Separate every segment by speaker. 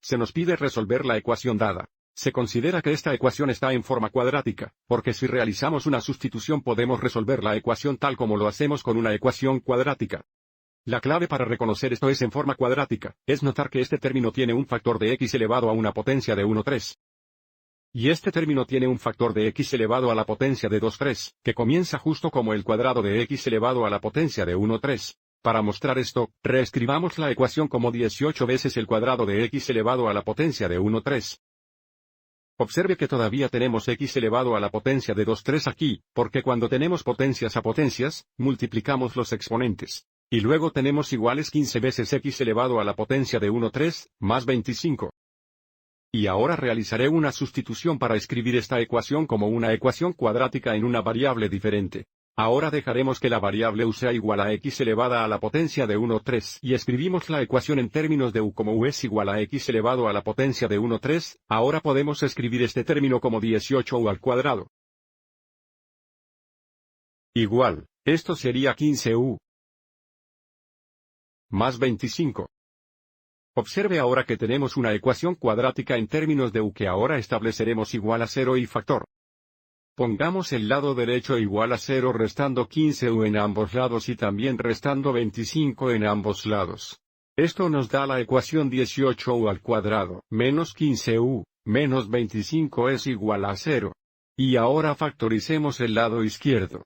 Speaker 1: se nos pide resolver la ecuación dada. Se considera que esta ecuación está en forma cuadrática, porque si realizamos una sustitución podemos resolver la ecuación tal como lo hacemos con una ecuación cuadrática. La clave para reconocer esto es en forma cuadrática, es notar que este término tiene un factor de x elevado a una potencia de 1,3. Y este término tiene un factor de x elevado a la potencia de 2,3, que comienza justo como el cuadrado de x elevado a la potencia de 1,3. Para mostrar esto, reescribamos la ecuación como 18 veces el cuadrado de x elevado a la potencia de 1,3. Observe que todavía tenemos x elevado a la potencia de 2,3 aquí, porque cuando tenemos potencias a potencias, multiplicamos los exponentes. Y luego tenemos iguales 15 veces x elevado a la potencia de 1,3, más 25. Y ahora realizaré una sustitución para escribir esta ecuación como una ecuación cuadrática en una variable diferente. Ahora dejaremos que la variable u sea igual a x elevada a la potencia de 1,3 y escribimos la ecuación en términos de u como u es igual a x elevado a la potencia de 1,3, ahora podemos escribir este término como 18u al cuadrado. Igual, esto sería 15u más 25. Observe ahora que tenemos una ecuación cuadrática en términos de u que ahora estableceremos igual a 0 y factor. Pongamos el lado derecho igual a 0 restando 15u en ambos lados y también restando 25 en ambos lados. Esto nos da la ecuación 18u al cuadrado, menos 15u, menos 25 es igual a 0. Y ahora factoricemos el lado izquierdo.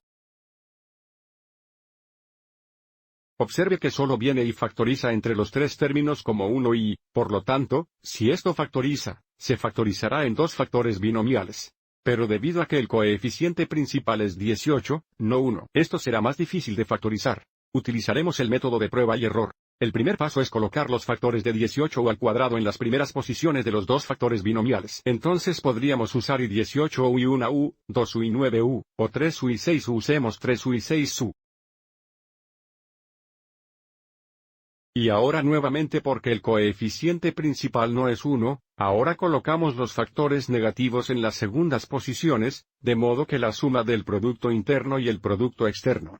Speaker 1: Observe que solo viene y factoriza entre los tres términos como 1 y, por lo tanto, si esto factoriza, se factorizará en dos factores binomiales. Pero debido a que el coeficiente principal es 18, no 1, esto será más difícil de factorizar. Utilizaremos el método de prueba y error. El primer paso es colocar los factores de 18u al cuadrado en las primeras posiciones de los dos factores binomiales. Entonces podríamos usar y 18u y 1u, 2u y 9u, o 3u y 6u. Usemos 3u y 6u. Y ahora nuevamente porque el coeficiente principal no es 1, ahora colocamos los factores negativos en las segundas posiciones, de modo que la suma del producto interno y el producto externo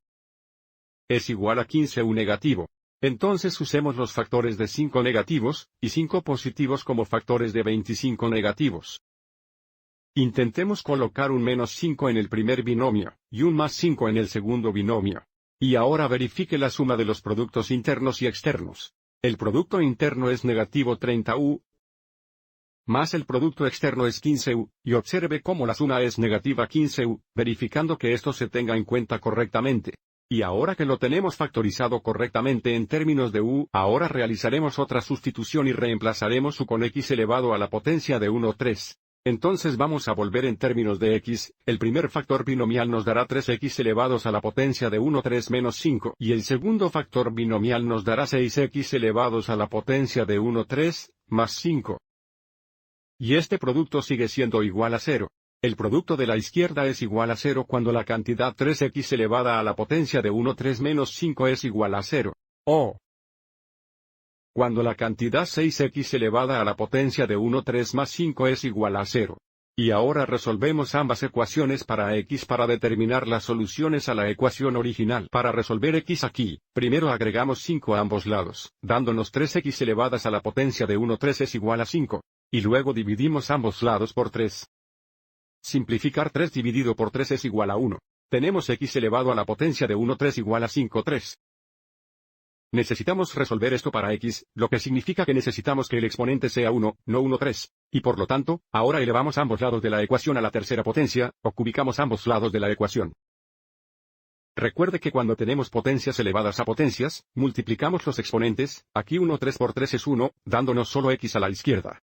Speaker 1: es igual a 15u negativo. Entonces usemos los factores de 5 negativos, y 5 positivos como factores de 25 negativos. Intentemos colocar un menos 5 en el primer binomio, y un más 5 en el segundo binomio. Y ahora verifique la suma de los productos internos y externos. El producto interno es negativo 30u, más el producto externo es 15u, y observe cómo la suma es negativa 15u, verificando que esto se tenga en cuenta correctamente. Y ahora que lo tenemos factorizado correctamente en términos de u, ahora realizaremos otra sustitución y reemplazaremos u con x elevado a la potencia de 1,3. Entonces vamos a volver en términos de x, el primer factor binomial nos dará 3x elevados a la potencia de 1,3 menos 5, y el segundo factor binomial nos dará 6x elevados a la potencia de 1,3, más 5. Y este producto sigue siendo igual a 0. El producto de la izquierda es igual a 0 cuando la cantidad 3x elevada a la potencia de 1,3 menos 5 es igual a 0. O cuando la cantidad 6x elevada a la potencia de 1,3 más 5 es igual a 0. Y ahora resolvemos ambas ecuaciones para x para determinar las soluciones a la ecuación original. Para resolver x aquí, primero agregamos 5 a ambos lados, dándonos 3x elevadas a la potencia de 1,3 es igual a 5. Y luego dividimos ambos lados por 3. Simplificar 3 dividido por 3 es igual a 1. Tenemos x elevado a la potencia de 1,3 igual a 5,3. Necesitamos resolver esto para x, lo que significa que necesitamos que el exponente sea 1, no 1,3. Y por lo tanto, ahora elevamos ambos lados de la ecuación a la tercera potencia, o cubicamos ambos lados de la ecuación. Recuerde que cuando tenemos potencias elevadas a potencias, multiplicamos los exponentes, aquí 1,3 por 3 es 1, dándonos solo x a la izquierda.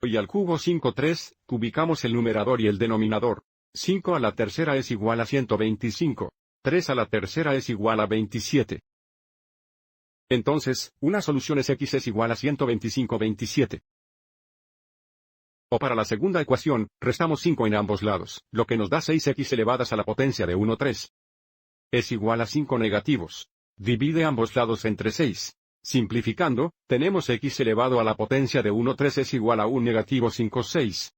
Speaker 1: Y al cubo 5,3, cubicamos el numerador y el denominador. 5 a la tercera es igual a 125. 3 a la tercera es igual a 27. Entonces, una solución es x es igual a 125/27. O para la segunda ecuación, restamos 5 en ambos lados, lo que nos da 6x elevadas a la potencia de 1,3. Es igual a 5 negativos. Divide ambos lados entre 6. Simplificando, tenemos x elevado a la potencia de 1,3 es igual a un negativo 5,6.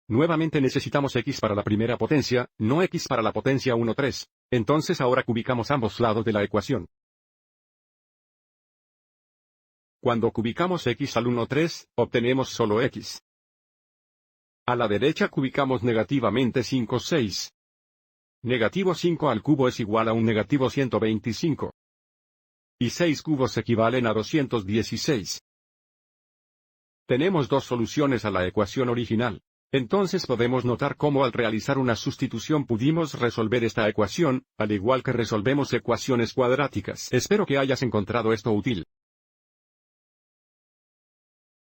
Speaker 1: Nuevamente necesitamos x para la primera potencia, no x para la potencia 1,3. Entonces ahora cubicamos ambos lados de la ecuación. Cuando cubicamos x al 1, 3, obtenemos solo x. A la derecha cubicamos negativamente 5, 6. Negativo 5 al cubo es igual a un negativo 125. Y 6 cubos equivalen a 216. Tenemos dos soluciones a la ecuación original. Entonces podemos notar cómo al realizar una sustitución pudimos resolver esta ecuación, al igual que resolvemos ecuaciones cuadráticas. Espero que hayas encontrado esto útil.